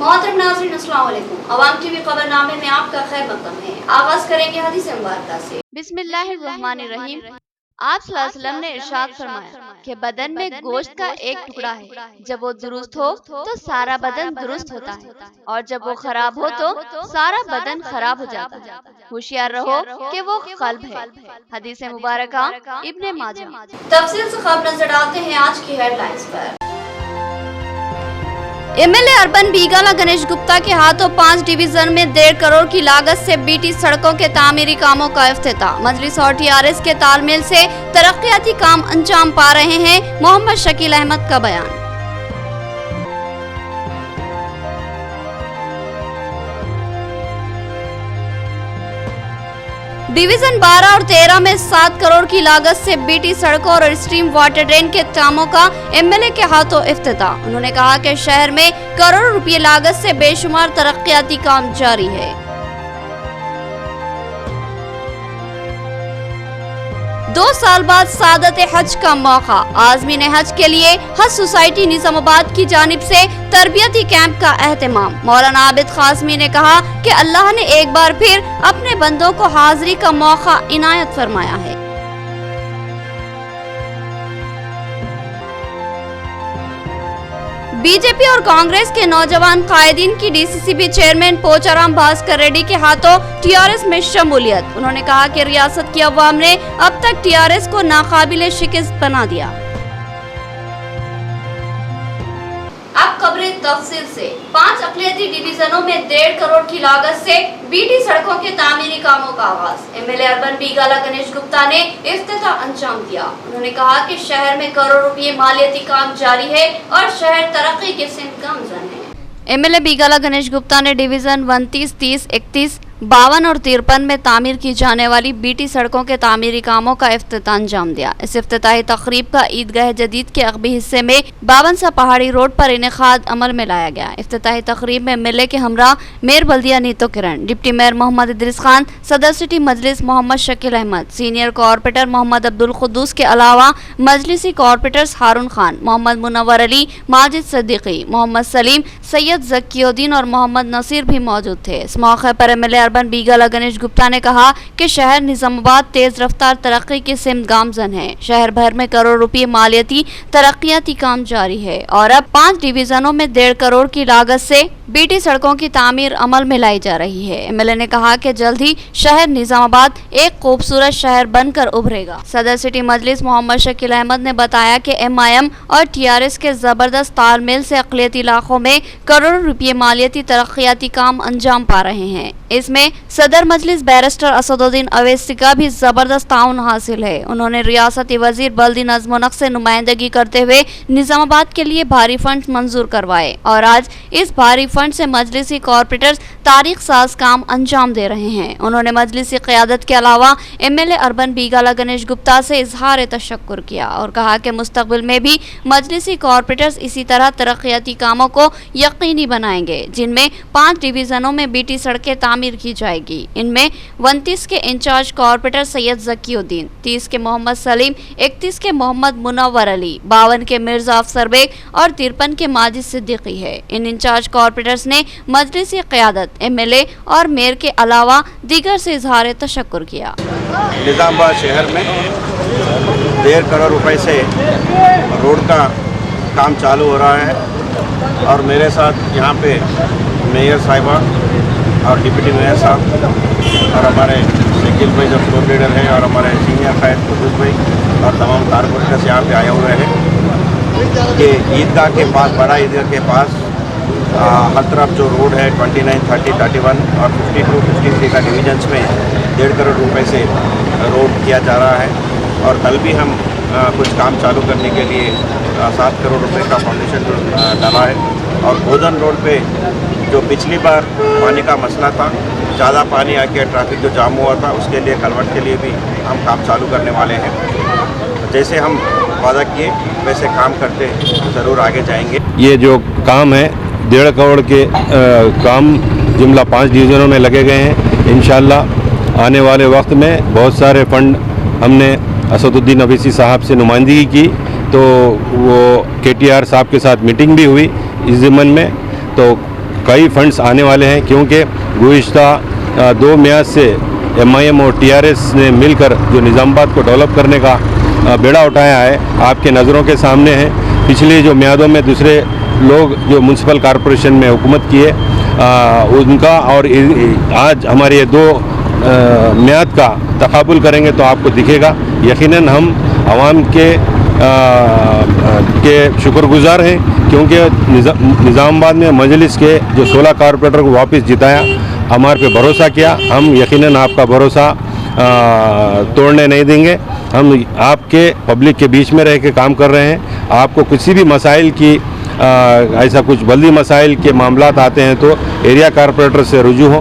मोहतरम नाज़रीन अस्सलाम वालेकुम। अवाम टीवी खबरनामे में आपका खैर मक़दम है। आगाज करेंगे हदीस मुबारक से। बिस्मिल्लाहिर्रहमानिर्रहीम। आप सल्लल्लाहु अलैहि वसल्लम ने इरशाद फरमाया कि बदन में गोश्त का एक टुकड़ा है, जब वो दुरुस्त हो तो सारा बदन दुरुस्त होता है, और जब वो खराब हो तो सारा बदन खराब हो जाता है। होशियार रहो कि वो कल्ब है। हदीस मुबारक इब्ने माजा। तफसील से खबर नजर डालते हैं आज की हेडलाइंस पर। एमएलए अर्बन बीगाला गणेश गुप्ता के हाथों 5 डिवीजन में 1.5 करोड़ की लागत से बीटी सड़कों के तामीरी कामों का इफ्तिताह। मजलिस और टीआरएस के तालमेल से तरक्याती काम अंजाम पा रहे हैं, मोहम्मद शकील अहमद का बयान। डिवीजन 12 और 13 में 7 करोड़ की लागत से बीटी सड़कों और स्ट्रीम वाटर ड्रेन के कामों का एमएलए के हाथों इफ्तिताह। उन्होंने कहा कि शहर में करोड़ों रुपए लागत से बेशुमार तरक्याती काम जारी है। 2 साल बाद सादत हज का मौका। आज़मीन हज के लिए हज सोसाइटी निजामाबाद की जानिब से तरबियती कैंप का एहतमाम। मौलाना आबिद खासमी ने कहा कि अल्लाह ने एक बार फिर अपने बंदों को हाजिरी का मौका इनायत फरमाया है। बीजेपी और कांग्रेस के नौजवान कायदीन की डीसीसीबी चेयरमैन पोचाराम भास्कर रेड्डी के हाथों टीआरएस में शमूलियत। उन्होंने कहा कि रियासत की अवाम ने अब तक टीआरएस को नाकाबिले शिकस्त बना दिया। अब खबरें तफसील से। 5 अक़लियती डिवीजनों में 1.5 करोड़ की लागत से बीटी सड़कों के तामीरी कामों का आगाज। एमएलए अर्बन बीगाला गणेश गुप्ता ने इफ्तिताह अंजाम दिया। उन्होंने कहा कि शहर में करोड़ रुपए मालियाती काम जारी है और शहर तरक्की के सिंध गामजन है। एमएलए बीगाला गणेश गुप्ता ने डिवीजन 29, 30, 31, 52 और 53 में तामीर की जाने वाली बीटी सड़कों के तामीरी कामों का इफ्तिताह अंजाम दिया। इस इफ्तिताही तकरीब का ईदगाह जदीद के अगबी हिस्से में 52 सा पहाड़ी रोड पर इनेकाद अमल में लाया गया। इफ्तिताही तकरीब में एमएलए के हमरा मेयर बल्दिया नीतो किरण, डिप्टी मेयर मोहम्मद इदरीस खान, सदर सिटी मजलिस मोहम्मद शकील अहमद, सीनियर कॉर्पोरेटर मोहम्मद अब्दुल खुद्दूस के अलावा मजलिसी कॉर्पोरेटर्स हारून खान, मोहम्मद मुनव्वर अली, माजिद सदीकी, मोहम्मद सलीम, सैयद जकीउद्दीन और मोहम्मद नसीर भी मौजूद थे। इस मौके पर एमएलए अर्बन बीगाला गणेश गुप्ता ने कहा कि शहर निजामाबाद तेज रफ्तार तरक्की के सिमत गामजन है। शहर भर में करोड़ रुपए मालियाती तरक्याती काम जारी है और अब 5 डिवीजनों में 1.5 करोड़ की लागत से बीटी सड़कों की तामीर अमल में लाई जा रही है। एमएलए ने कहा कि जल्द ही शहर निजामाबाद एक खूबसूरत शहर बनकर उभरेगा। सदर सिटी मजलिस मोहम्मद शकील अहमद ने बताया कि एमआईएम और टीआरएस के जबरदस्त तालमेल से अक़लियती इलाकों में करोड़ों रुपए मालियाती तरक्याती काम अंजाम पा रहे हैं। इसमें सदर मजलिस बैरिस्टर असदुद्दीन अवैसी का भी जबरदस्त ताउन हासिल है। उन्होंने रियासती वजीर बल्दी नज़्म व नक्श से नुमाइंदगी करते हुए निजामाबाद के लिए भारी फंड मंजूर करवाए और आज इस भारी फंड से मजलिसी कॉर्पोरेटर्स तारीख साज काम अंजाम दे रहे हैं। उन्होंने मजलिसी क़यादत के अलावा एमएलए अर्बन बीगाला गणेश गुप्ता से इजहार तशक्कुर किया और कहा कि मुस्तक़बिल में भी मजलिसी कॉर्पोरेटर्स इसी तरह तरक्याती कामों को यकीनी बनाएंगे, जिनमें 5 डिवीजनों में बीटी सड़कें तामीर की जाएगी। इनमें 29 के इंचार्ज कॉर्पोरेटर सैयद जकीउद्दीन, 30 के मोहम्मद सलीम, 31 के मोहम्मद मुनव्वर अली, 52 के मिर्जा अफसर बेग और 53 के माजिद सिद्दीकी है। इन इंचार्ज कॉर्पोरेटर्स ने मजलिसी क़यादत, एमएलए और मेयर के अलावा दीगर से इजहार तशक्कुर किया। निजामाबाद शहर में 1.5 करोड़ रुपए से रोड का काम चालू हो रहा है और मेरे साथ यहाँ पे मेयर साहिबा और डिप्टी मेयर साहब और हमारे शकील भाई जो फ्लोर लीडर हैं और हमारे सीनियर कायद खुद्दूस भाई और तमाम कारपोरेटर्स यहाँ पे आए हुए हैं। ये ईदगाह के पास, बड़ा ईदगाह के पास हर तरफ जो रोड है 29, 30, 31 और 52, 53 का डिवीजन्स में 1.5 करोड़ रुपए से रोड किया जा रहा है और कल भी हम कुछ काम चालू करने के लिए 7 करोड़ रुपए का फाउंडेशन डाला है। और भोजन रोड पे जो पिछली बार पानी का मसला था, ज़्यादा पानी आके ट्रैफिक जो जाम हुआ था, उसके लिए कलवट के लिए भी हम काम चालू करने वाले हैं। जैसे हम वादा किए वैसे काम करते ज़रूर आगे जाएंगे। ये जो काम है 1.5 करोड़ के काम जुमला 5 डिवीज़नों में लगे गए हैं। इंशाअल्लाह आने वाले वक्त में बहुत सारे फंड हमने असदुद्दीन अवैसी साहब से नुमाइंदगी की, तो वो KTR साहब के साथ मीटिंग भी हुई इस ज़िमन में, तो कई फंड्स आने वाले हैं, क्योंकि गुज़िश्ता 2 म्याद से MIM और TRS ने मिलकर जो निज़ामाबाद को डेवलप करने का बेड़ा उठाया है, आपके नज़रों के सामने है। पिछले जो म्यादों में दूसरे लोग जो म्यूनसिपल कॉरपोरेशन में हुकूमत किए उनका और आज हमारे ये 2 म्याद का तकाबुल करेंगे तो आपको दिखेगा। यकीनन हम आवाम के शुक्रगुजार हैं, क्योंकि निज़ामाबाद में मजलिस के जो 16 कॉरपोरेटर को वापस जिताया, हमारे पे भरोसा किया। हम यकीनन आपका भरोसा तोड़ने नहीं देंगे। हम आपके पब्लिक के बीच में रह के काम कर रहे हैं। आपको किसी भी मसाइल की ऐसा कुछ बल्दी मसाइल के मामलात आते हैं तो एरिया कॉरपोरेटर से रुजू हो,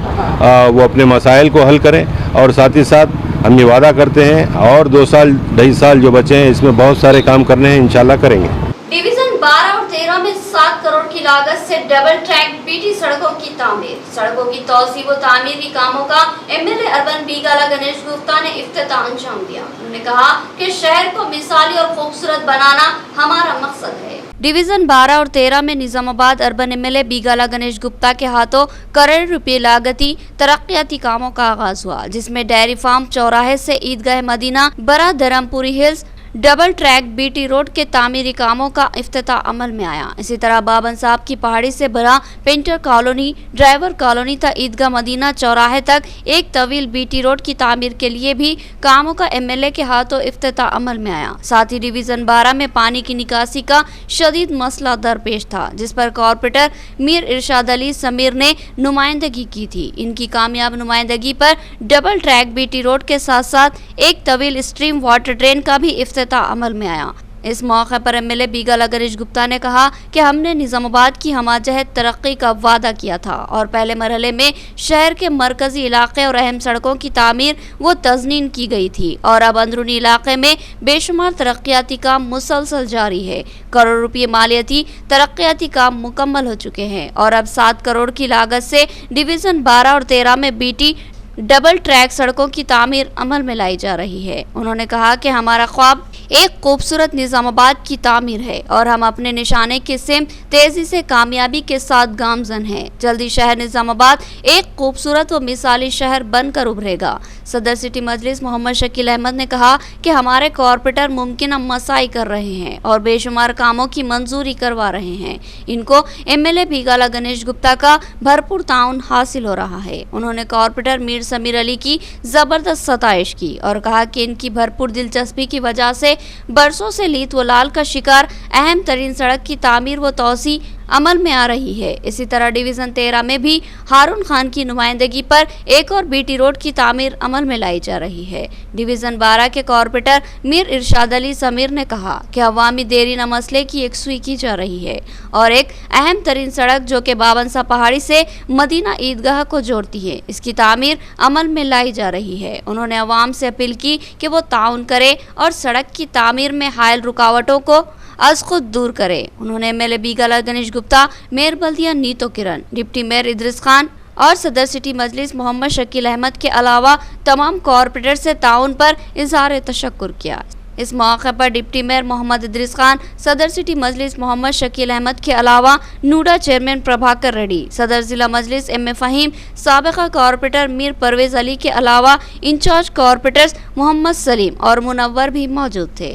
वो अपने मसाइल को हल करें। और साथ ही साथ हम ये वादा करते हैं और 2 साल 2.5 साल जो बचे हैं इसमें बहुत सारे काम करने हैं, इंशाल्लाह करेंगे। डिवीजन 12 और 13 में 7 करोड़ की लागत से डबल ट्रैक बीटी सड़कों की तामीर, सड़कों की तौसी व तामीरी कामों का MLA अर्बन बीगाला गणेश गुप्ता ने इफ्तिताह अंजाम दिया। उन्होंने कहा कि शहर को मिसाली और खूबसूरत बनाना हमारा मकसद है। डिवीजन 12 और 13 में निजामाबाद अर्बन MLA बीगाला गणेश गुप्ता के हाथों करोड़ रुपए लागती तरक्याती कामों का आगाज हुआ, जिसमें डेयरी फार्म चौराहे से ईदगाह मदीना बड़ा Dharmapuri hills double track BT road के तामीरी कामों का इफ्तिताह अमल में आया। इसी तरह बाबन साहब की पहाड़ी से भरा पेंटर कॉलोनी, ड्राइवर कॉलोनी तक ईदगाह मदीना चौराहे तक एक तवील बीटी रोड की तामीर के लिए भी कामों का MLA के हाथों इफ्तिताह अमल में आया। साथ ही डिवीजन 12 में पानी की निकासी का शदीद मसला दरपेश था, जिस पर कॉरपोरेटर मीर इरशाद अली समीर ने नुमाइंदगी की थी। इनकी कामयाब नुमाइंदगी पर डबल ट्रैक बीटी रोड के साथ साथ एक तवील स्ट्रीम वाटर ड्रेन का भी इफ्तिताह अमल में आया। इस मौके पर MLA बीगाला गणेश गुप्ता ने कहा कि हमने निजामाबाद की हमाजहत तरक्की का वादा किया था और पहले मरहले में शहर के मरकजी इलाके और अहम सड़कों की तामीर व तज़नीन की गई थी और अब अंदरूनी इलाके में बेशुमार तरक्याती काम मुसलसल जारी है। करोड़ रुपये मालियाती तरक्याती काम मुकम्मल हो चुके हैं और अब 7 करोड़ की लागत से डिवीजन 12 और 13 में बीटी डबल ट्रैक सड़कों की तामीर अमल में लाई जा रही है। उन्होंने कहा कि हमारा ख्वाब एक खूबसूरत निजामाबाद की तामीर है और हम अपने निशाने की सिमत तेजी से कामयाबी के साथ गामजन हैं। जल्दी शहर निजामाबाद एक खूबसूरत व मिसाली शहर बनकर उभरेगा। सदर सिटी मजलिस मोहम्मद शकील अहमद ने कहा कि हमारे कॉरपोरेटर मुमकिन मसाई कर रहे हैं और बेशुमार कामों की मंजूरी करवा रहे हैं। इनको MLA बीगाला गणेश गुप्ता का भरपूर ताउन हासिल हो रहा है। उन्होंने कॉरपोरेटर मीर समीर अली की जबरदस्त सताइश की और कहा कि इनकी भरपूर दिलचस्पी की वजह से बरसों से लीत व लाल का शिकार अहम तरीन सड़क की तामीर व तौसी अमल में आ रही है। इसी तरह डिवीजन 13 में भी हारून खान की नुमाइंदगी पर एक और बीटी रोड की तामीर अमल में लाई जा रही है। डिवीजन 12 के कॉरपोरेटर मीर इरशाद अली समीर ने कहा कि अवामी देरीन मसले की यकसुई की जा रही है और एक अहम तरीन सड़क जो कि बाबन सा पहाड़ी से मदीना ईदगाह को जोड़ती है, इसकी तामीर अमल में लाई जा रही है। उन्होंने अवाम से अपील की कि वो ताउन करे और सड़क की तामीर में हायल रुकावटों को आज खुद दूर करे। उन्होंने MLA बीगाला गणेश गुप्ता, मेयर बल्दिया नीतो किरण, डिप्टी मेयर इद्रिस खान और सदर सिटी मजलिस मोहम्मद शकील अहमद के अलावा तमाम कॉरपोरेटर से ताउन पर इज़हार तशक्कुर किया। इस मौके पर डिप्टी मेयर मोहम्मद इद्रिस खान, सदर सिटी मजलिस मोहम्मद शकील अहमद के अलावा नूडा चेयरमैन प्रभाकर रेड्डी, सदर जिला मजलिस MA फ़हीम, साबिक़ा कॉरपोरेटर मीर परवेज अली के अलावा इंचार्ज कॉरपोरेटर्स मोहम्मद सलीम और मुनव्वर भी मौजूद थे।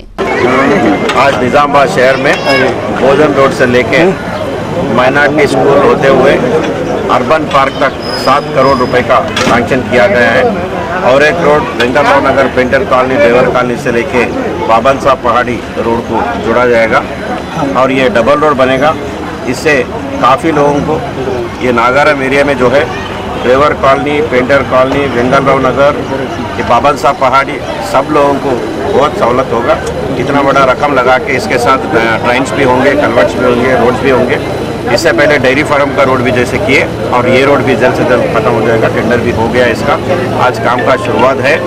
आज निज़ामाबाद शहर में भोजन रोड से लेके माइनॉरिटी स्कूल होते हुए अर्बन पार्क तक 7 करोड़ रुपए का सैंक्शन किया गया है और एक रोड वेंकटराव नगर पेंटर कॉलोनी ड्राइवर कॉलोनी से लेके बाबन साहब पहाड़ी रोड को जोड़ा जाएगा और ये डबल रोड बनेगा। इससे काफ़ी लोगों को ये नागारम एरिया में जो है driver colony, painter colony, Venkatrao Nagar, ये बाबन साहब पहाड़ी, सब लोगों को बहुत सहूलत होगा। इतना बड़ा रकम लगा के इसके साथ ट्रेन्स भी होंगे, कन्वर्ट्स भी होंगे, रोड्स भी होंगे। इससे पहले डेयरी फार्म का रोड भी जैसे किए और ये रोड भी जल्द से जल्द खत्म हो जाएगा। टेंडर भी हो गया इसका, आज काम का शुरुआत है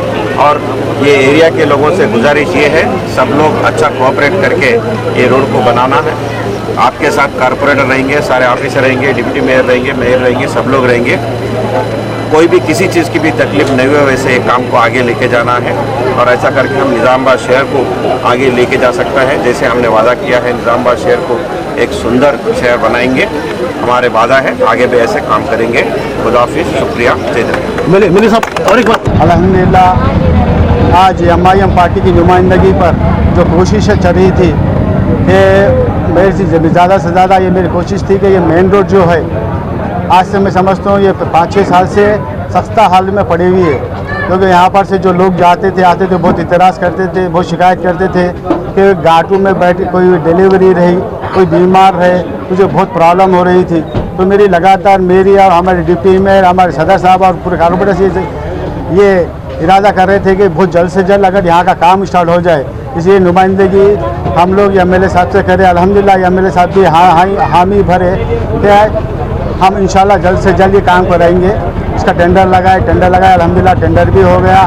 और ये एरिया के लोगों से गुजारिश ये है सब लोग अच्छा कोऑपरेट करके ये रोड को बनाना है। आपके साथ कॉरपोरेटर रहेंगे, सारे ऑफिसर रहेंगे, डिप्टी मेयर रहेंगे, मेयर रहेंगे, सब लोग रहेंगे। कोई भी किसी चीज़ की भी तकलीफ नहीं हुए वैसे ये काम को आगे लेके जाना है और ऐसा करके हम निज़ामाबाद शहर को आगे लेके जा सकता है। जैसे हमने वादा किया है निज़ामाबाद शहर को एक सुंदर शहर बनाएंगे, हमारे वादा है आगे भी ऐसे काम करेंगे। खुदा हाफिज़, शुक्रिया, जय जय। मेरे साहब और एक बात, अल्हम्दुलिल्लाह आज एम पार्टी की नुमाइंदगी पर जो कोशिशें चल रही थी कि मेरी ज़्यादा से ज़्यादा ये मेरी कोशिश थी कि ये मेन रोड जो है आज से मैं समझता हूँ ये 5-6 साल से सख्ता हाल में पड़ी हुई है, क्योंकि यहाँ पर से जो लोग जाते थे आते थे बहुत इतराज़ करते थे, बहुत शिकायत करते थे कि घाटों में बैठ कोई डिलीवरी रही, कोई बीमार रहे, मुझे बहुत प्रॉब्लम हो रही थी। तो मेरी लगातार मेरी और हमारे डिप्टी मेयर, हमारे सदर साहब और पूरे कॉर्पोरेटर से ये इरादा कर रहे थे कि बहुत जल्द से जल्द अगर यहाँ का काम स्टार्ट हो जाए, इसलिए नुमाइंदगी हम लोग एमएलए साहब से करें। अल्हम्दुलिल्लाह एमएलए साहब भी हामी भरे कि हम इंशाल्लाह जल्द से जल्द ये काम कराएंगे। इसका टेंडर लगाए अल्हम्दुलिल्लाह टेंडर भी हो गया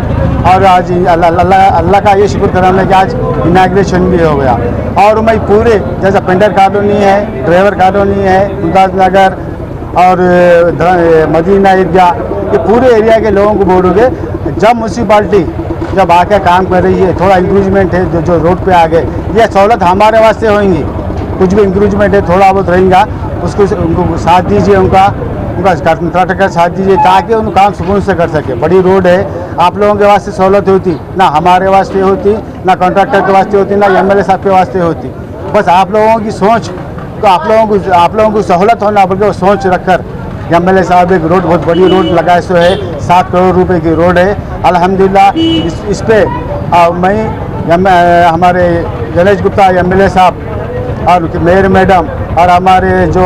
और आज अल्लाह का ये शुक्र करना है कि आज इनाग्रेशन भी हो गया। और मैं पूरे जैसा पेंडर कॉलोनी है, ड्राइवर कॉलोनी है, मुमताज़ नगर और मदीना एरिया, ये पूरे एरिया के लोगों को बोलोगे जब म्यूनसिपाल्टी जब आके काम कर रही है, थोड़ा इंक्रूजमेंट है जो रोड पे आ गए, ये सहूलत हमारे वास्ते होंगी। कुछ भी इंक्रूजमेंट है थोड़ा बहुत रहेगा उसको उनको साथ दीजिए, उनका कंट्रैक्टर का साथ दीजिए ताकि उन काम सुकून से कर सके। बड़ी रोड है, आप लोगों के वास्ते सहूलत होती, ना हमारे वास्ते होती, ना कॉन्ट्रैक्टर के वास्ते होती, ना एमएलए साहब के वास्ते होती। बस आप लोगों की सोच तो आप लोगों को सहूलत होना बल्कि वो सोच रखकर एमएलए साहब एक रोड बहुत बड़ी रोड लगाए सो है, 7 करोड़ रुपए की रोड है। अल्हम्दुलिल्लाह इस पे मैं हमारे गणेश गुप्ता एमएलए साहब और मेयर मैडम और हमारे जो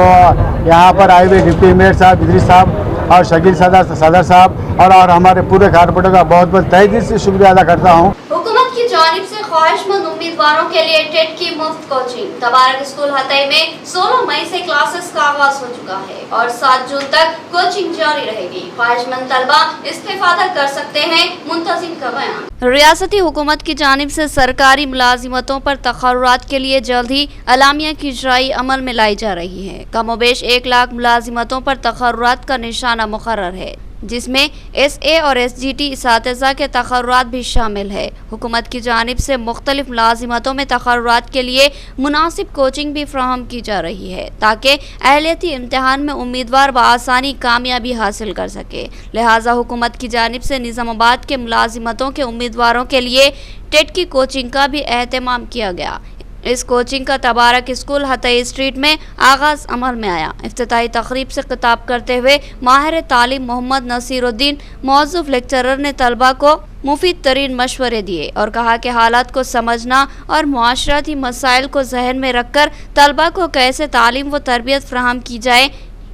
यहाँ पर आए हुए डिप्टी मेयर साहब इदरीस साहब और शकील सदर साहब और हमारे पूरे कारपोरेटर का बहुत बहुत तहे दिल से शुक्रिया अदा करता हूँ। हुकूमत की जानिब से ख्वाहिशमंद उम्मीदवारों के लिए टेट की मुफ्त कोचिंग तबारक स्कूल हतई में 16 मई से क्लासेस का आगाज हो चुका है और 7 जून तक कोचिंग जारी रहेगी। ख्वाहिशमंद तलबा इस्तेफादा कर सकते हैं, मुंतजिम का बयान। रियासती हुकूमत की जानिब से सरकारी मुलाजिमतों पर तकर्रुरात के लिए जल्द ही अलामिया की इजराई अमल में लाई जा रही है। कमोबेश 1 लाख मुलाजिमतों पर तकर्रुरात का निशाना मुकर्रर है, जिसमें SA और SGT इसातिज़ा के तकर्रुरात भी शामिल है। हुकूमत की जानिब से मुख्तलिफ मुलाजिमतों में तकर्रुरात के लिए मुनासिब कोचिंग भी फ्राहम की जा रही है ताकि अहलियती इम्तिहान में उम्मीदवार बआसानी कामयाबी हासिल कर सके। लिहाजा हुकूमत की जानिब से निज़ामाबाद के मुलाजिमतों के उम्मीदवारों के लिए टेट की कोचिंग का भी एहतमाम किया गया। इस कोचिंग का तबारक स्कूल हतई स्ट्रीट में आगाज अमल में आया। इफ्तिताही तकरीब से खिताब करते हुए माहिर तालीम मोहम्मद नसीरुद्दीन मौजूफ लेक्चरर ने तलबा को मुफीद तरीन मशवरे दिए और कहा कि हालात को समझना और मुआशरती मसाइल को जहन में रखकर तलबा को कैसे तालीम व तरबियत फराहम की जाए,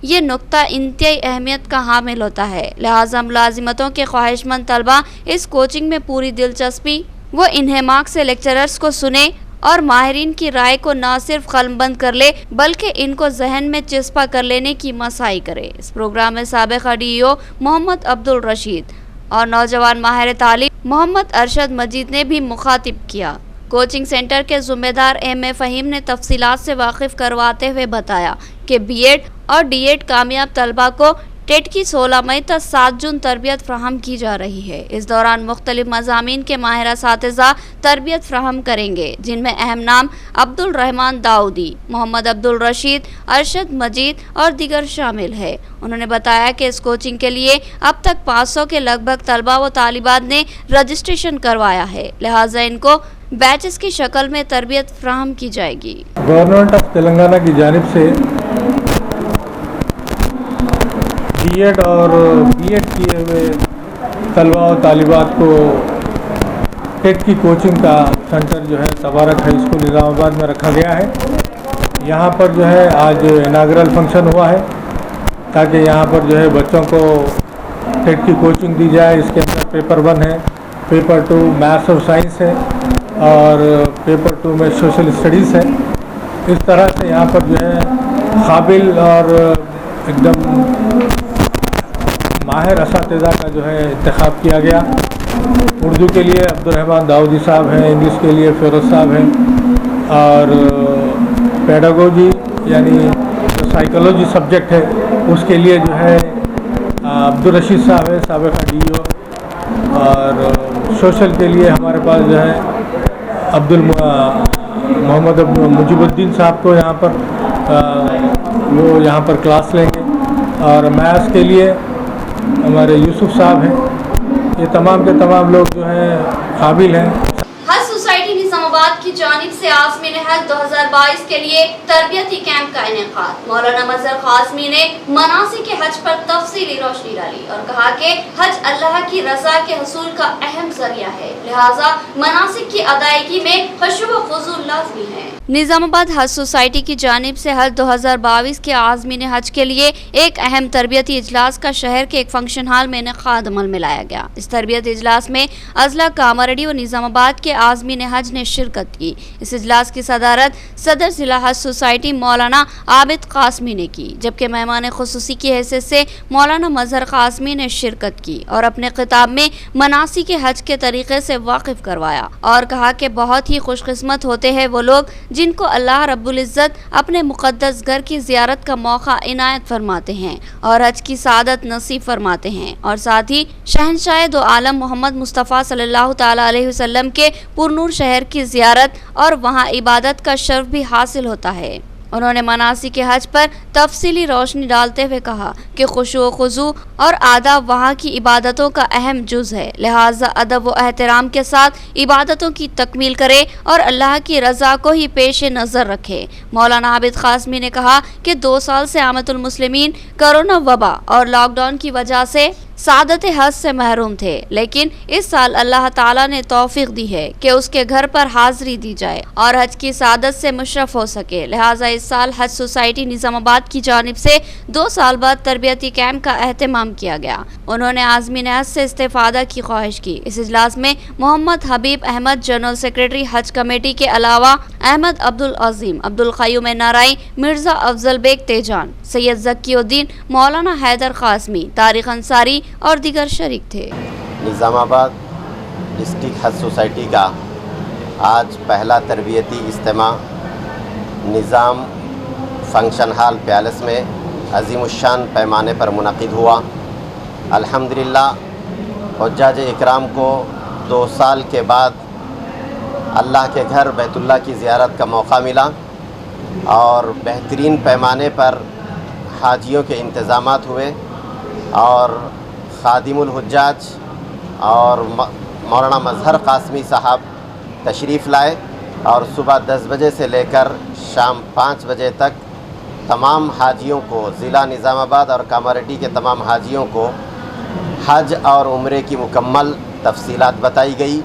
ये नुक्ता इंतहाई अहमियत का हामिल होता है। लिहाजा मुलाजिमतों के ख्वाहिशमंद तलबा इस कोचिंग में पूरी दिलचस्पी व इन्हेमाक से लेक्चरर्स को सुने और माहिरीन की राय को न सिर्फ कलमबंद कर ले बल्कि इनको जहन में चिस्पा कर लेने की मसाई करे। इस प्रोग्राम में साबिक़ DEO मोहम्मद अब्दुल रशीद और नौजवान माहिर तालीम मोहम्मद अरशद मजीद ने भी मुखातिब किया। कोचिंग सेंटर के ज़िम्मेदार MA फ़हीम ने तफसीलात से वाकिफ़ करवाते हुए बताया कि B.Ed और D.Ed कामयाब तलबा को टेट की 16 मई तक 7 जून तरबियत फ्राहम की जा रही है। इस दौरान मुख्तलिफ मज़ामीन के माहिर असातिज़ा तरबियत फ्राहम करेंगे, जिनमें अहम नाम अब्दुल रहमान दाऊदी, मोहम्मद अब्दुल रशीद, अरशद मजीद और दीगर शामिल है। उन्होंने बताया कि इस कोचिंग के लिए अब तक 500 के लगभग तलबा व तालिबात ने रजिस्ट्रेशन करवाया है, लिहाजा इनको बैचेस की शक्ल में तरबियत फ्राहम की जाएगी। गवर्नमेंट ऑफ तेलंगाना की जानिब से B.Ed और B.Ed किए हुए तलबा और तालिबात को टेट की कोचिंग का सेंटर जो है तबारक हाई स्कूल निज़ामाबाद में रखा गया है। यहाँ पर जो है आज इनाग्रल फंक्शन हुआ है ताकि यहाँ पर जो है बच्चों को टेट की कोचिंग दी जाए। इसके अंदर पेपर 1 है, पेपर 2 मैथ्स और साइंस है और पेपर 2 में सोशल स्टडीज़ है। इस तरह से यहाँ पर जो है काबिल और एकदम माहिर असातिज़ा का जो है इंतखाब किया गया। उर्दू के लिए अब्दुल रहमान दाऊदी साहब हैं, इंग्लिश के लिए फ़िरोज़ साहब हैं और पेडागोजी यानी जो साइकोलॉजी सब्जेक्ट है उसके लिए जो है अब्दुल रशीद साहब है, साबिक़ा DO, और सोशल के लिए हमारे पास जो है मोहम्मद मुजीबुद्दीन साहब को यहाँ पर वो यहाँ पर क्लास लेंगे, और मैथ्स के लिए हमारे यूसुफ साहब हैं। ये तमाम के तमाम लोग जो हैं काबिल हैं। हज सोसाइटी निजामाबाद की जानिब से आज़मीन हज 2022 के लिए तरबियती कैंप का इनेकाद। मौलाना मजहर कासमी ने मनासिक हज पर तफसीली रोशनी डाली और कहा कि हज अल्लाह की रजा के हसूल का अहम जरिया है, लिहाजा मनासिक की अदायगी में खुशू व खुजू लाज़मी है। निजामाबाद हज सोसाइटी की जानिब से हज 2022 के आज़मीन हज के लिए एक अहम तरबियती इजलास का शहर के एक फंक्शन हॉल में इनेकाद अमल में लाया गया। इस तरबियती इजलास में अजला कामारेड्डी व निजामाबाद के आज़मीन हज ने शिरकत की। इस इजलास की सदारत सदर जिला हज सोसाइटी मौलाना आबिद कासमी ने की, जबकि मेहमान खुसूसी की हैसियत से मौलाना मजहर कासमी ने शिरकत की और अपने खिताब में मनासिक हज के तरीके से वाकिफ करवाया और कहा कि बहुत ही खुशकिस्मत होते हैं वो लोग जिनको अल्लाह रब्बुल इज़्ज़त अपने मुक़द्दस घर की ज़ियारत का मौका इनायत फरमाते हैं और हज की सादत नसीब फरमाते हैं, और साथ ही शहंशाह दो आलम मोहम्मद मुस्तफ़ा सल्लल्लाहु ताला अलैहि वसल्लम के पुरनूर शहर की ज़ियारत और वहाँ इबादत का शर्फ भी हासिल होता है। उन्होंने मनासिक हज पर तफसीली रोशनी डालते हुए कहा कि खुशू खुजू और आदाब वहाँ की इबादतों का अहम जुज़ है, लिहाजा अदब व एहतराम के साथ इबादतों की तकमील करे और अल्लाह की रज़ा को ही पेश नज़र रखे। मौलाना आबिद कासमी ने कहा कि 2 साल से आमतुल मुस्लिमीन कोरोना वबा और लॉकडाउन की वजह से सादत हज से महरूम थे, लेकिन इस साल अल्लाह ताला ने तौफीक दी है कि उसके घर पर हाजिरी दी जाए और हज की सादत से मुशर्रफ हो सके, लिहाजा इस साल हज सोसाइटी निजामाबाद की जानिब से 2 साल बाद तरबियती कैंप का एहतमाम किया गया। उन्होंने आज़मीन हज से इस्तेफादा की ख्वाहिश की। इस इजलास में मोहम्मद हबीब अहमद जनरल सेक्रेटरी हज कमेटी के अलावा अहमद अब्दुल अजीम, अब्दुल क़य्यूम नाराई, मिर्जा अफजल बेग तेजान, सैयद ज़कीउद्दीन, मौलाना हैदर कासमी, तारिक अंसारी और दीगर शरीक थे। निज़ामाबाद डिस्ट्रिक्ट हज सोसाइटी का आज पहला तरबियती इज्तिमा निज़ाम फंक्शन हॉल पैलेस में अज़ीमुश्शान पैमाने पर मुनक़िद हुआ। अल्हम्दुलिल्लाह हुज्जाज इकराम को 2 साल के बाद अल्लाह के घर बैतुल्लाह की ज़ियारत का मौका मिला और बेहतरीन पैमाने पर हाजियों के इंतज़ामात हुए और खादिमुल हुज्जाज और मौलाना मजहर कासमी साहब तशरीफ़ लाए और सुबह 10 बजे से लेकर शाम 5 बजे तक तमाम हाजियों को, ज़िला निज़ामाबाद और कामारेड्डी के तमाम हाजियों को हज और उम्रे की मुकम्मल तफसीलात बताई गई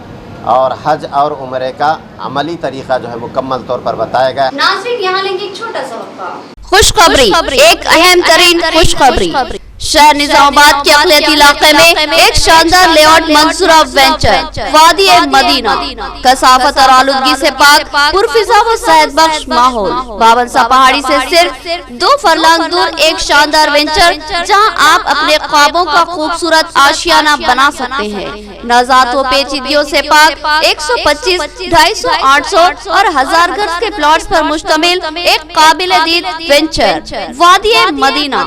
और हज और उम्रे का अमली तरीक़ा जो है मुकम्मल तौर पर बताया गया। नाज़रीन, यहाँ लेंगे एक छोटा सा वक्फा। खुशखबरी, एक अहम तरीन खुशखबरी। शहर निजामाबाद के अक़लियती इलाके में एक शानदार लेआउट मंसूरा वेंचर वादी मदीना, कसाफत और आलूदगी से पाक, पुरफिजा व सेहत बख्श माहौल, बाबनसा पहाड़ी से सिर्फ 2 फरलांग दूर एक शानदार वेंचर जहां आप अपने ख्वाबों का खूबसूरत आशियाना बना सकते हैं। नज़ात व पेचीदगियों से पाक 125, 250, 800 और 1000 गज के प्लॉट्स पर मुश्तमिल एक काबिल दीद वेंचर वादी मदीना,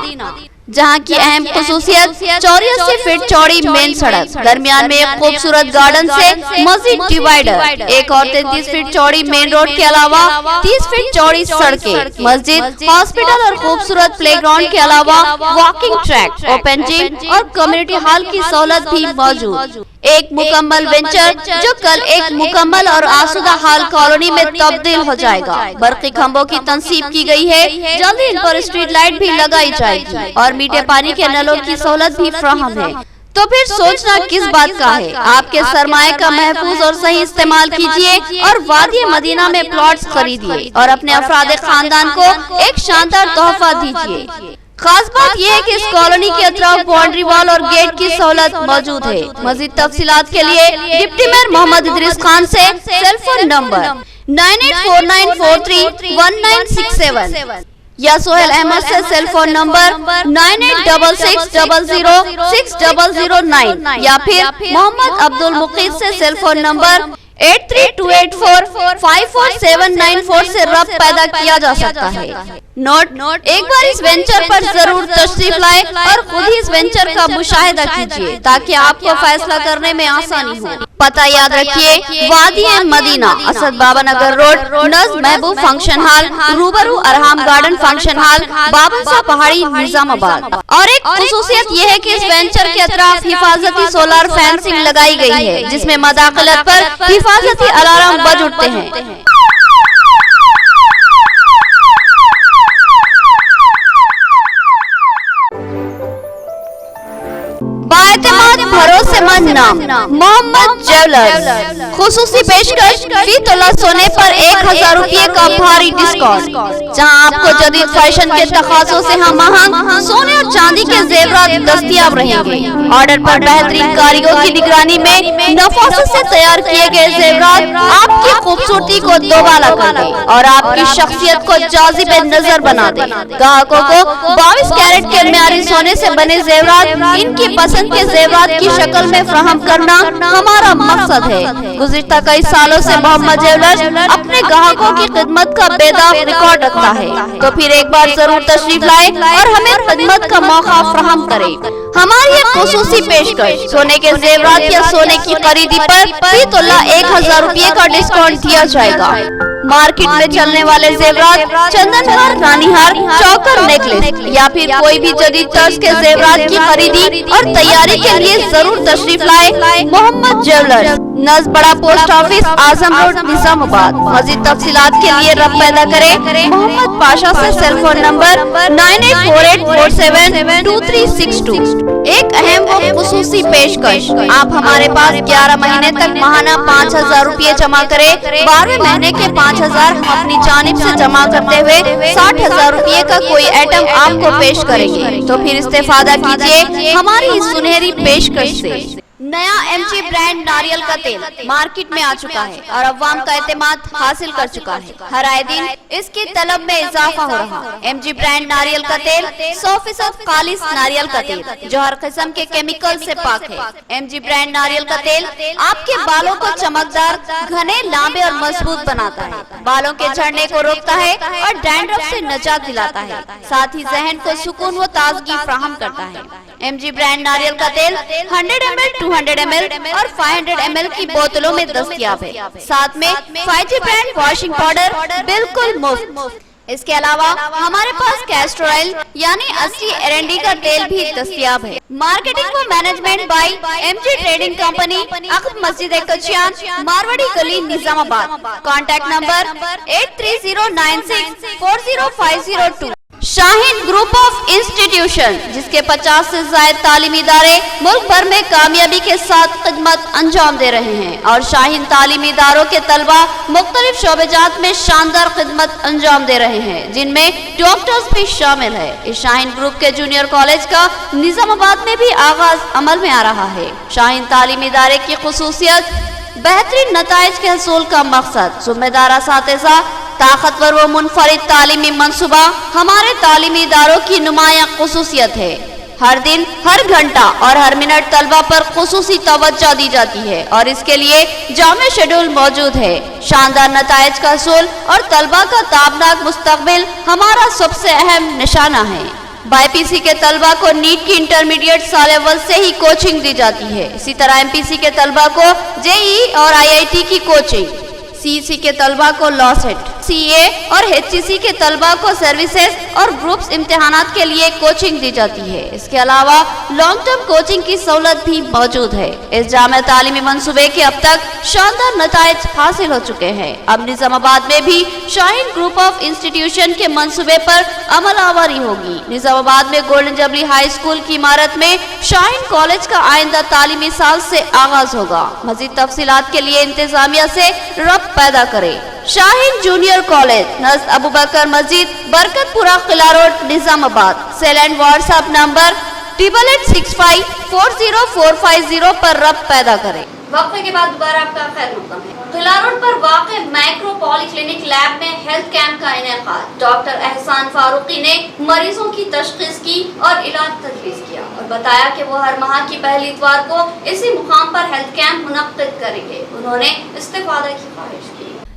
जहाँ की अहम खुसूसियत 84 फीट चौड़ी मेन सड़क, दरमियान में एक खूबसूरत गार्डन से मस्जिद डिवाइडर, एक और 33 फीट चौड़ी मेन रोड के अलावा 30 फीट चौड़ी सड़कें, मस्जिद, हॉस्पिटल और खूबसूरत प्लेग्राउंड के अलावा वॉकिंग ट्रैक, ओपन जिम और कम्युनिटी हॉल की सहूलत भी मौजूद। एक मुकम्मल वेंचर जो कल एक मुकम्मल और आसूदा हाल कॉलोनी में तब्दील हो जाएगा। बरक़ी खंभों की तंसीब की गई है, जल्दी इन पर स्ट्रीट लाइट भी लगाई जाएगी और मीठे पानी के नलों की सहूलत भी फ्राहम है। तो फिर सोचना किस बात का है। आपके सरमाए का महफूज और सही इस्तेमाल कीजिए और वादी मदीना में प्लॉट्स खरीदिए और अपने अफराद खानदान को एक शानदार तोहफा दीजिए। खास बात यह है कि इस कॉलोनी के अतराफ बाउंड्री वॉल और गेट की सहूलत मौजूद है। मज़ीद तफसीलात के लिए डिप्टी मेयर मोहम्मद इदरीस खान से सेल फोन नंबर 9849431967 या सोहेल अहमद से सेल फोन नंबर 9866006009 या फिर मोहम्मद अब्दुल मुकीद से सेल फोन नंबर 8328454794 से रब्त पैदा किया जा सकता है। नोट, एक बार इस वेंचर पर जरूर तशरीफ लाए और खुद ही इस वेंचर का मुशाहिदा कीजिए ताकि आपको फैसला करने में आसानी हो। पता याद रखिए, वादी मदीना, असद बाबा नगर रोड, नज़्म महबूब फंक्शन हॉल, रूबरू अरहाम गार्डन फंक्शन हॉल, बाबनसा पहाड़ी, निजामाबाद। और एक खुसूसियत ये है कि इस वेंचर के अतराफ हिफाजती सोलर फेंसिंग लगाई गई है जिसमें मदाखलत पर हिफाजती अलार्म बज उठते हैं। बाएतमाद भरोसेमंद नाम मोहम्मद ज्वेलर्स, खुसूसी पेशकश फी तोला सोने पर 1000 रुपये का भारी डिस्काउंट, जहां आपको जदीद फैशन के तकाज़ों से हम आहंग सोने और चांदी के जेवरात दस्तयाब रहेंगे। ऑर्डर पर बेहतरीन कारीगरों की निगरानी में नफासत से तैयार किए गए जेवरात आपकी खूबसूरती को दोबाला कर दे और आपकी शख्सियत को जाजिब नजर बना दे। ग्राहकों को 22 कैरेट के म्यारी सोने से बने जेवरात इनकी पसंद के जेवरात की शक्ल में फराहम करना हमारा मकसद है। गुज़िश्ता कई सालों से मोहम्मद ज्वेलर्स अपने ग्राहकों की खिदमत का बेदाग रिकॉर्ड रखता है, तो फिर एक बार जरूर तशरीफ लाए और हमें खिदमत का मौका फराहम करे। हमारी एक खुसूसी पेशकश, सोने के जेवरात या सोने की खरीदी पर फी तोला 1000 रुपये का डिस्काउंट दिया जाएगा। मार्केट में चलने वाले जेवरात, चंदनहार, रानीहार, चौकर, नेकलेस या फिर कोई भी जदीद तर्ज के जेवरात की खरीदी और तैयारी के लिए जरूर तशरीफ लाए मोहम्मद ज्वेलर्स, नज़्म बड़ा पोस्ट ऑफिस, आजम रोड, निजामाबाद। मज़ीद तफसीलात के लिए रब्त पैदा करे मोहम्मद पाशा से सेलफोन नंबर 9848472362। एक अहम व खुसूसी पेशकश, आप हमारे पास 11 महीने तक माहाना 5000 रुपये जमा करे, 12वें महीने के 5000 हम अपनी जानिब से जमा करते हुए 60000 रुपये का कोई आइटम आपको पेश करेंगे। तो फिर इस्तेफादा कीजिए हमारी इस सुनहरी पेशकश से। नया MG ब्रांड नारियल का तेल मार्केट में आ चुका है और अवाम का एतमाद हासिल कर चुका है। हर आए दिन इसकी तलब में इजाफा हो रहा। MG ब्रांड नारियल का तेल 100% खालिस नारियल का तेल जो हर किस्म के केमिकल से पाक है। MG ब्रांड नारियल का तेल आपके बालों को चमकदार, घने, लांबे और मजबूत बनाता है, बालों के झड़ने को रोकता है और डैंड्रफ से निजात दिलाता है, साथ ही जहन को सुकून व ताजगी फराहम करता है। MG ब्रांड नारियल का तेल 100 ml, 200 ml और 500 ml की बोतलों में दस्तयाब है। साथ में 5G ब्रांड वॉशिंग पाउडर बिल्कुल मुफ्त। इसके अलावा हमारे पास कैस्टर ऑयल यानी असली एरंडी का तेल भी दस्तयाब है। मार्केटिंग व management by MG trading company, अक़ब मस्जिद कचियान, मारवाड़ी गली, Nizamabad. Contact number 8309640502। Shaheen group of institution, जिसके 50 से ज्यादा तालीमी इदारे मुल्क भर में कामयाबी के साथ खिदमत अंजाम दे रहे हैं और शाहीन तालीमी इदारों के तलबा मुख्तलिफ शोबेजात में शानदार खिदमत अंजाम दे रहे हैं, जिनमें डॉक्टर्स भी शामिल है। इस शाहीन ग्रुप के जूनियर कॉलेज का निजामाबाद में भी आगाज अमल में आ रहा है। शाहीन तालीमी इदारे की खुसूसियत, बेहतरीन नताइज के हसूल का मकसद, जिम्मेदार असातिज़ा, ताकतवर व मुनफरिद तालीमी मंसूबा हमारे तालीमी इदारों की नुमायां खुसूसियत है। हर दिन, हर घंटा और हर मिनट तलबा पर खुसूसी तवज्जो दी जाती है और इसके लिए जामे शेड्यूल मौजूद है। शानदार नताइज का हसूल और तलबा का ताबनाक मुस्तकबिल हमारा सबसे अहम निशाना है। BPC के तलबा को नीट की इंटरमीडिएट साल अव्वल से ही कोचिंग दी जाती है। इसी तरह MPC के तलबा को JEE और IIT की कोचिंग, CEC के तलबा को लॉ सेट, CA और HCC के तलबा को सर्विसेज और ग्रुप्स इम्तिहानात के लिए कोचिंग दी जाती है। इसके अलावा लॉन्ग टर्म कोचिंग की सहूलत भी मौजूद है। इस जामे तालीमी मंसूबे के अब तक शानदार नताइज हासिल हो चुके हैं। अब निजामाबाद में भी शाहीन ग्रुप ऑफ इंस्टीट्यूशन के मंसूबे पर अमल आवारी होगी। निजामाबाद में गोल्डन जबली हाई स्कूल की इमारत में शाहीन कॉलेज का आइंदा तालीमी साल से आगाज होगा। मजीद तफसीलात के लिए इंतजामिया से रब्त पैदा करे। शाहीन जूनियर कॉलेज, नज़्म अबू बकर मस्जिद, Barkatpura, Qila road, Nizamabad. Cell and WhatsApp number 8865404550 पर रब्त पैदा करें। वक्फे के बाद दोबारा आपका खैर मकदम है। किला रोड पर वाक़े माइक्रो पॉलीक्लिनिक लैब में हेल्थ कैंप का इनेकाद। डॉक्टर एहसान फारूकी ने मरीजों की तशखीस की और इलाज तजवीज़ किया और बताया कि वो हर माह की पहली इतवार को इसी मुकाम पर हेल्थ कैंप मुनक्किद करेंगे। उन्होंने इस्तिफादा की ख्वाहिश की।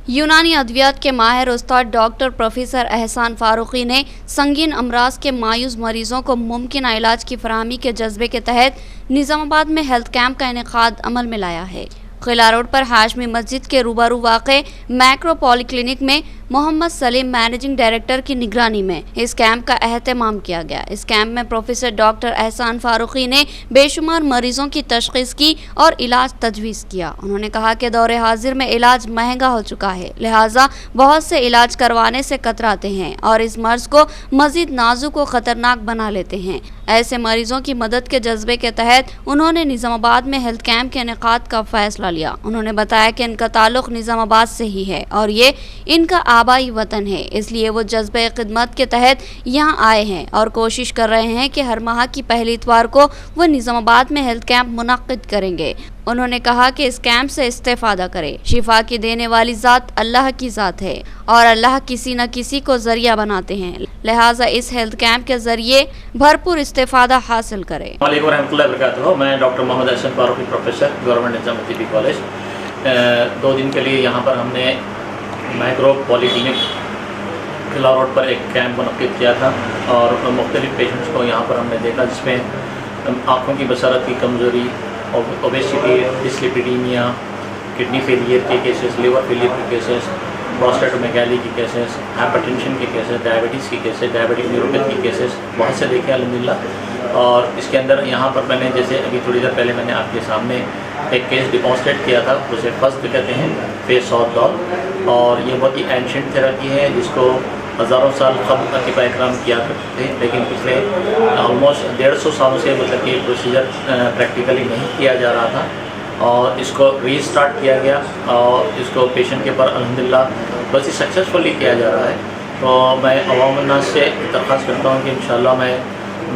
यूनानी अद्वियात के माहिर उस्ताद डॉक्टर प्रोफेसर एहसान फारूकी ने संगीन अमराज के मायूस मरीजों को मुमकिन इलाज की फराहमी के जज्बे के तहत निज़ामाबाद में हेल्थ कैंप का इनेकाद अमल में लाया है। किला रोड पर हाशमी मस्जिद के रूबरू वाक़े मैक्रो पॉलीक्लिनिक में मोहम्मद सलीम मैनेजिंग डायरेक्टर की निगरानी में इस कैंप का एहतमाम किया गया। इस कैंप में प्रोफेसर डॉक्टर एहसान फारूकी ने बेशुमार मरीजों की तशखीस की और इलाज तजवीज़ किया। उन्होंने कहा कि दौरे हाजिर में इलाज महंगा हो चुका है, लिहाजा बहुत से इलाज करवाने से कतराते हैं और इस मर्ज को मजीद नाजुक व ख़तरनाक बना लेते हैं। ऐसे मरीजों की मदद के जज्बे के तहत उन्होंने निज़ामाबाद में हेल्थ कैंप के इनेकाद का फैसला लिया। उन्होंने बताया कि इनका ताल्लुक़ निज़ामाबाद से ही है और ये इनका आबाई वतन है, इसलिए वो जज्बे खिदमत के तहत यहाँ आए हैं और कोशिश कर रहे हैं कि हर माह की पहली इतवार को वो निज़ामाबाद में हेल्थ कैंप मुनक्किद करेंगे। उन्होंने कहा कि इस कैंप से इस्तेफादा करें। शिफा की देने वाली ज़ात अल्लाह की ज़ात है और अल्लाह किसी न किसी को ज़रिया बनाते हैं, लिहाजा इस हेल्थ कैंप के ज़रिए भरपूर इस्तेफादा हासिल करें। वालेकुम रहमतुल्लाहि व बरकातुहू। मैं doctor Mohammad Ehsan Farooqui, professor, government Nizamuddin college. 2 दिन के लिए यहाँ पर हमने माइक्रो पॉलीक्लिनिक किला रोड पर एक कैंप मुनक्किद किया था और मुख्तलिफ पेशेंट्स को यहाँ पर हमने देखा, जिसमें आँखों की बसारत की कमज़ोरी, ओबेसिटी, डिस्लिपिडीमिया, किडनी फेलियर के केसेस, लिवर फेलियर के केसेस, प्रोस्टेटोमेगाली के केसेस, हाइपरटेंशन के केसेस, डायबिटीज़ के केसेस, डायबिटिक न्यूरोपैथी के केसेस बहुत से देखे अल्हम्दुलिल्लाह। और इसके अंदर यहाँ पर मैंने जैसे अभी थोड़ी देर पहले मैंने आपके सामने एक केस डिमॉन्स्ट्रेट किया था, उसे फर्स्ट कहते हैं, फेस और डॉल, और ये बहुत ही एंशिएंट थेरेपी है जिसको हज़ारों साल कबल अतिबा इकराम किया करते थे, लेकिन पिछले ऑलमोस्ट 150 सालों से मतलब कि प्रोसीजर प्रैक्टिकली नहीं किया जा रहा था और इसको रीस्टार्ट किया गया और इसको पेशेंट के पर अल्हम्दुलिल्लाह बस ही सक्सेसफुली किया जा रहा है। तो मैं अवाम से दरख्वास्त करता हूँ कि इंशाल्लाह मैं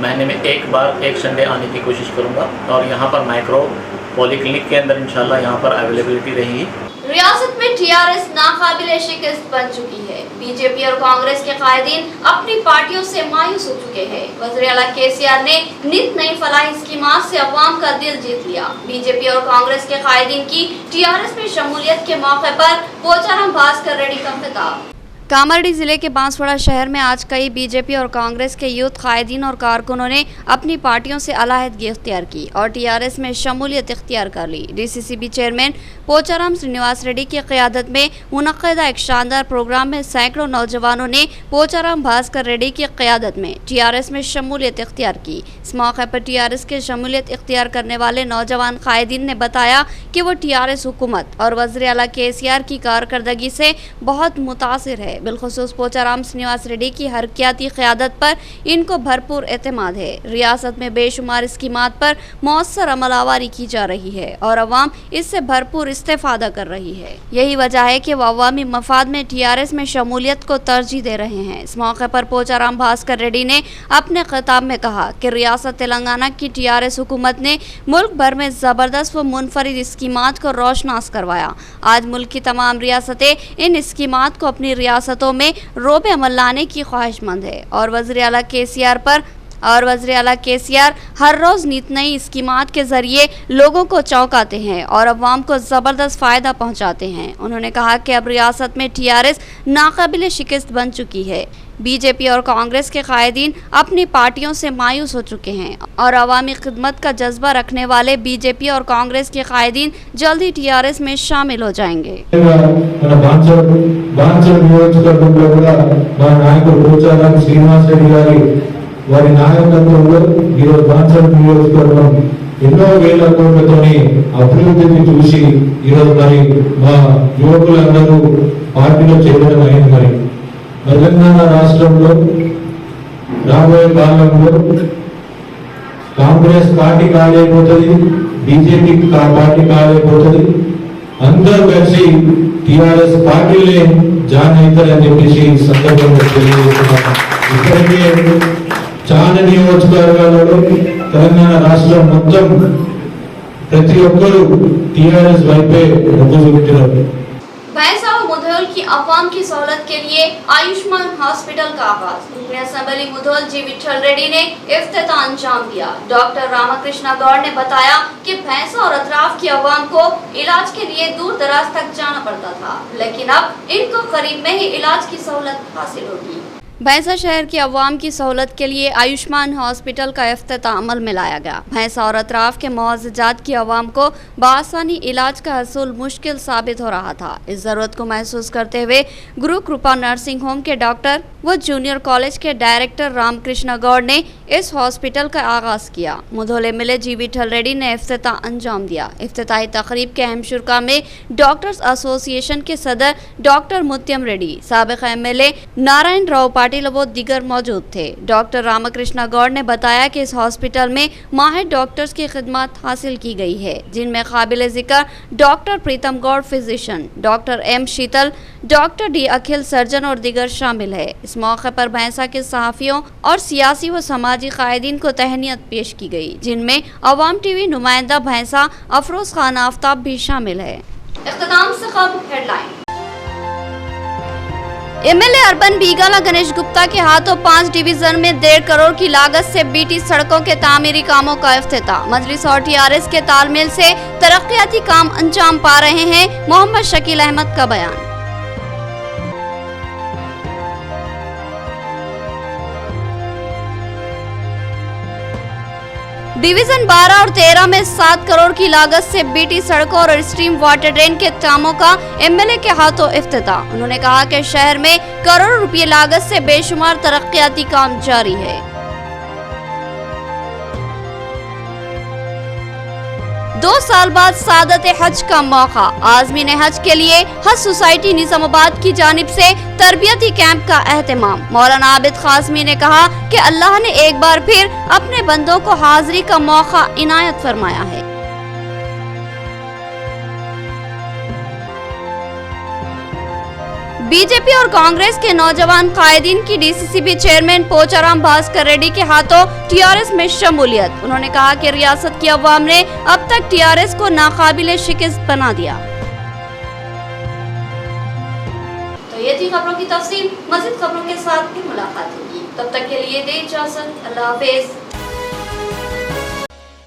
महीने में एक बार एक संडे आने की कोशिश करूँगा और यहाँ पर माइक्रो पॉलीक्लिनिक के अंदर इंशाल्लाह यहाँ पर अवेलेबिलिटी रहेगी। रियासत में टीआरएस नाकाबिले शिकस्त बन चुकी है। बीजेपी और कांग्रेस के कायदीन अपनी पार्टियों से मायूस हो चुके हैं। वज़ीर आला केसीआर ने नित नई फलाही स्कीमात से अवाम का दिल जीत लिया। बीजेपी और कांग्रेस के कायदीन की टीआरएस में शमूलियत के मौके पर पोचाराम भास्कर रेड्डी का खिताब। कामारेड्डी जिले के बांसवाड़ा शहर में आज कई बीजेपी और कांग्रेस के यूथ कायदीन और कारकुनों ने अपनी पार्टियों से अलहदगी इख्तियार की और टीआरएस में शमूलियत इख्तियार कर ली। डीसीसीबी चेयरमैन पोचाराम श्रीनिवास रेड्डी की क़यादत में मुनक़्क़दा एक शानदार प्रोग्राम में सैकड़ों नौजवानों ने पोचाराम भास्कर रेड्डी की क़यादत में टीआरएस में शमूलियत इख्तियार की। इस मौके पर टीआरएस के शमूलियत इख्तियार करने वाले नौजवान कायदीन ने बताया कि वो टीआरएस हुकूमत और वज़ीर आला केसीआर की कारकर्दगी से बहुत मुतासिर है। बिलखुसूस पोचाराम श्रीनिवास रेड्डी की हरकियाती क़यादत पर इनको भरपूर एतमाद है। रियासत में बेशुमार स्कीमात पर मौसर अमलावारी की जा रही है और अवाम इससे भरपूर इस्तेफादा कर रही है। यही वजह है कि वह अवामी मफाद में टीआरएस में शमूलियत को तरजीह दे रहे हैं। इस मौके पर पोचाराम भास्कर रेड्डी ने अपने खिताब में कहा कि रियासत तेलंगाना की टीआरएस हुकूमत ने मुल्क भर में ज़बरदस्त व मुनफरिद स्कीमात को रोशनास करवाया। आज मुल्क की तमाम रियासतें इन स्कीमात को अपनी रियासतों में रोबे अमल लाने की ख्वाहिशमंद है और वज़ीर आला केसीआर हर रोज़ नित नई स्कीमात के ज़रिए लोगों को चौंकाते हैं और अवाम को ज़बरदस्त फ़ायदा पहुंचाते हैं। उन्होंने कहा कि अब रियासत में टीआरएस नाकाबिले शिकस्त बन चुकी है। बीजेपी और कांग्रेस के कायदीन अपनी पार्टियों से मायूस हो चुके हैं और अवामी खिदमत का जज्बा रखने वाले बीजेपी और कांग्रेस के कायदीन जल्द ही टीआरएस में शामिल हो जाएंगे। వారి నాయకత్వంలో ఈరోజు బాన్సర్ నియోజకవర్గం ఎన్నో వేల కోట్లతోని అభివృద్ధిని చూసి ఈరోజు మరి మా యువకులందరూ పార్టీలో చేరడం అయింది. మరి తెలంగాణ రాష్ట్రంలో రాబోయే కాలంలో కాంగ్రెస్ పార్టీ కాలేకపోతుంది, బీజేపీ పార్టీ కాలేకపోతుంది, అందరూ కలిసి టీఆర్ఎస్ పార్టీలే జాయిన్ అవుతారని చెప్పేసి సందర్భంగా తెలియజేస్తున్నాను. ఇప్పటికే చాలా నియోజకవర్గాలలో తెలంగాణ రాష్ట్రం మొత్తం ప్రతి ఒక్కరూ టిఆర్ఎస్ వైపే మొగ్గు చూపుతున్నారు. भैंसा और मुधोल की अवाम की सहूलत के लिए आयुष्मान हॉस्पिटल का आगाज। रुकन असेंबली मुधोल जी विठल रेड्डी ने इफ्तिताह अंजाम दिया। डॉक्टर रामकृष्ण गौड़ ने बताया कि भैंसा और अतराफ की अवाम को इलाज के लिए दूर दराज तक जाना पड़ता था, लेकिन अब इनको करीब में ही इलाज की सहूलत हासिल होगी। भैंसा शहर की अवाम की सहूलत के लिए आयुष्मान हॉस्पिटल का इफ्तिताह अमल में लाया गया। भैंसा और अतराफ के मुआवजात की अवाम को बआसानी इलाज का हसूल मुश्किल साबित हो रहा था। इस ज़रूरत को महसूस करते हुए गुरु कृपा नर्सिंग होम के डॉक्टर व जूनियर कॉलेज के डायरेक्टर रामकृष्ण गौड़ ने इस हॉस्पिटल का आगाज़ किया। मुधोल एमएलए जी विठल रेड्डी ने इफ्तिताह अंजाम दिया। इफ्तिताही तकरीब के अहम शुरा में डॉक्टर्स एसोसिएशन के सदर डॉक्टर मुत्यम रेड्डी, साबिक़ एमएलए नारायण राव पाटिल व दीगर मौजूद थे। डॉक्टर रामकृष्ण गौड़ ने बताया कि इस हॉस्पिटल में माहिर डॉक्टर्स की खिदमत हासिल की गई है, जिनमें काबिल ज़िक्र डॉक्टर प्रीतम गौड़ फिजिशियन, डॉक्टर एम शीतल, डॉक्टर डी अखिल सर्जन और दीगर शामिल है। इस मौके पर भैंसा के सहाफ़ियों और सियासी व समाजी कायदीन को तहनीत पेश की गई, जिनमें अवाम टीवी नुमाइंदा भैंसा अफरोज़ खान आफ्ताब भी शामिल है। इख्तिताम से खबर headline. MLA urban Bigala Ganesh Gupta के हाथों 5 डिवीजन में 1.5 करोड़ की लागत से बीटी सड़कों के तामीरी कामों का इफ्तिताह। मजलिस और टीआरएस के तालमेल से तरक्याती काम अंजाम पा रहे हैं, मोहम्मद शकील अहमद का बयान। डिवीजन 12 और 13 में 7 करोड़ की लागत से बीटी सड़कों और स्ट्रीम वाटर ड्रेन के कामों का एमएलए के हाथों इफ्तिताह। उन्होंने कहा कि शहर में करोड़ों रुपये लागत से बेशुमार तरक्याती काम जारी है। 2 साल बाद सादत हज का मौका। आज़मीन हज के लिए हज सोसाइटी निजामाबाद की जानिब से तरबियती कैंप का एहतमाम। मौलाना आबिद कासमी ने कहा कि अल्लाह ने एक बार फिर अपने बंदों को हाजिरी का मौका इनायत फरमाया है। बीजेपी और कांग्रेस के नौजवान कायदीन की डीसीसीबी चेयरमैन पोचाराम भास्कर रेड्डी के हाथों टीआरएस में शमूलियत। उन्होंने कहा कि रियासत की अवाम ने अब तक टीआरएस को नाकाबिले शिकस्त बना दिया। तो ये थी खबरों की तफसील। मज़ीद खबरों के साथ फिर मुलाकात होगी, तब तक के लिए दे इजाज़त। अल्लाह हाफ़िज़।